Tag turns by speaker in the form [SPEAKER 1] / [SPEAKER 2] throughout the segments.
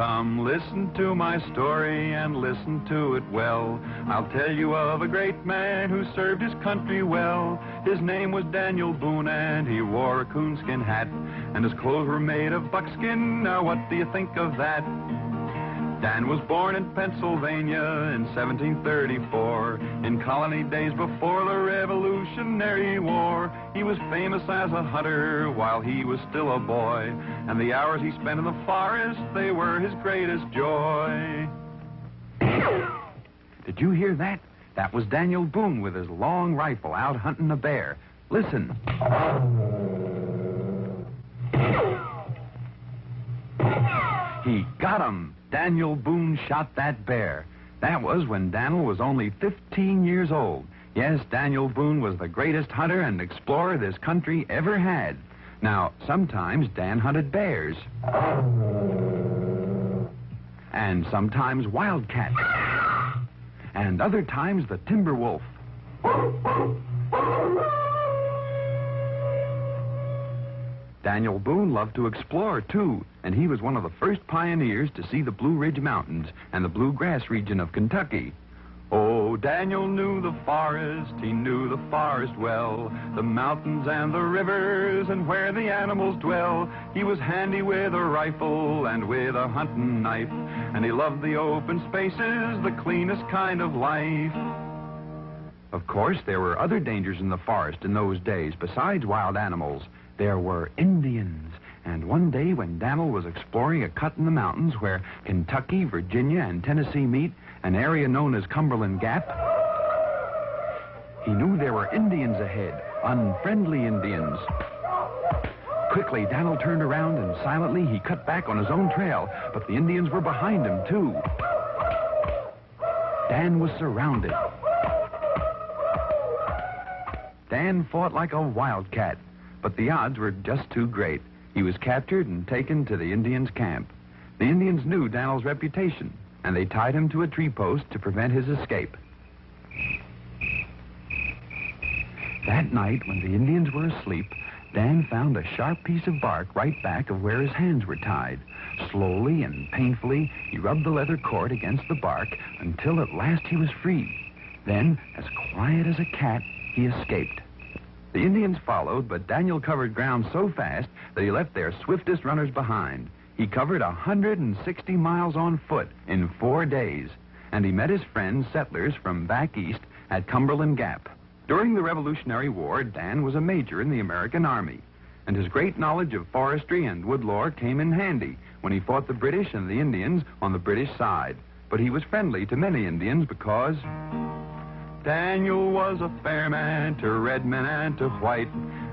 [SPEAKER 1] Come listen to my story and listen to it well. I'll tell you of a great man who served his country well. His name was Daniel Boone and he wore a coonskin hat. And his clothes were made of buckskin. Now what do you think of that? Dan was born in Pennsylvania in 1734, in colony days before the Revolutionary War. He was famous as a hunter while he was still a boy, and the hours he spent in the forest, they were his greatest joy.
[SPEAKER 2] Did you hear that? That was Daniel Boone with his long rifle out hunting a bear. Listen. He got him. Daniel Boone shot that bear. That was when Daniel was only 15 years old. Yes, Daniel Boone was the greatest hunter and explorer this country ever had. Now, sometimes Dan hunted bears. And sometimes wildcats. And other times the timber wolf. Daniel Boone loved to explore, too, and he was one of the first pioneers to see the Blue Ridge Mountains and the bluegrass region of Kentucky. Oh, Daniel knew the forest, he knew the forest well, the mountains and the rivers and where the animals dwell. He was handy with a rifle and with a hunting knife, and he loved the open spaces, the cleanest kind of life. Of course, there were other dangers in the forest in those days besides wild animals. There were Indians, and one day when Daniel was exploring a cut in the mountains where Kentucky, Virginia, and Tennessee meet, an area known as Cumberland Gap, he knew there were Indians ahead, unfriendly Indians. Quickly, Daniel turned around and silently he cut back on his own trail, but the Indians were behind him, too. Dan was surrounded. Dan fought like a wildcat. But the odds were just too great. He was captured and taken to the Indians' camp. The Indians knew Daniel's reputation, and they tied him to a tree post to prevent his escape. That night, when the Indians were asleep, Dan found a sharp piece of bark right back of where his hands were tied. Slowly and painfully, he rubbed the leather cord against the bark until at last he was free. Then, as quiet as a cat, he escaped. The Indians followed, but Daniel covered ground so fast that he left their swiftest runners behind. He covered 160 miles on foot in 4 days, and he met his friends, settlers from back east at Cumberland Gap. During the Revolutionary War, Dan was a major in the American Army, and his great knowledge of forestry and woodlore came in handy when he fought the British and the Indians on the British side. But he was friendly to many Indians because Daniel was a fair man to red men and to white,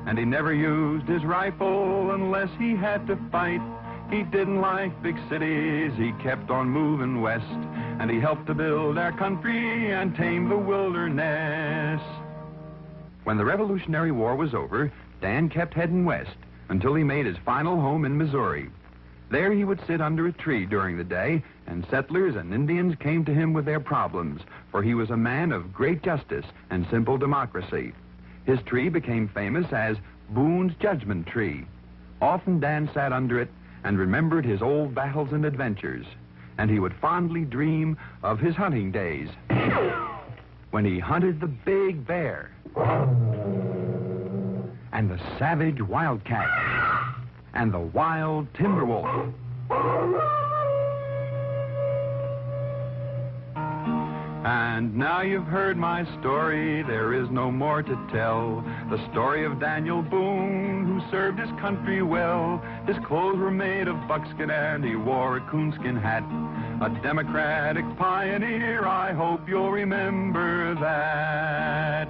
[SPEAKER 2] and he never used his rifle unless he had to fight. He didn't like big cities, he kept on moving west, and he helped to build our country and tame the wilderness. When the Revolutionary War was over, Dan kept heading west until he made his final home in Missouri. There he would sit under a tree during the day, and settlers and Indians came to him with their problems, for he was a man of great justice and simple democracy. His tree became famous as Boone's Judgment Tree. Often Dan sat under it and remembered his old battles and adventures, and he would fondly dream of his hunting days when he hunted the big bear and the savage wildcat and the wild timber wolf. And now you've heard my story, there is no more to tell. The story of Daniel Boone, who served his country well. His clothes were made of buckskin and he wore a coonskin hat. A democratic pioneer, I hope you'll remember that.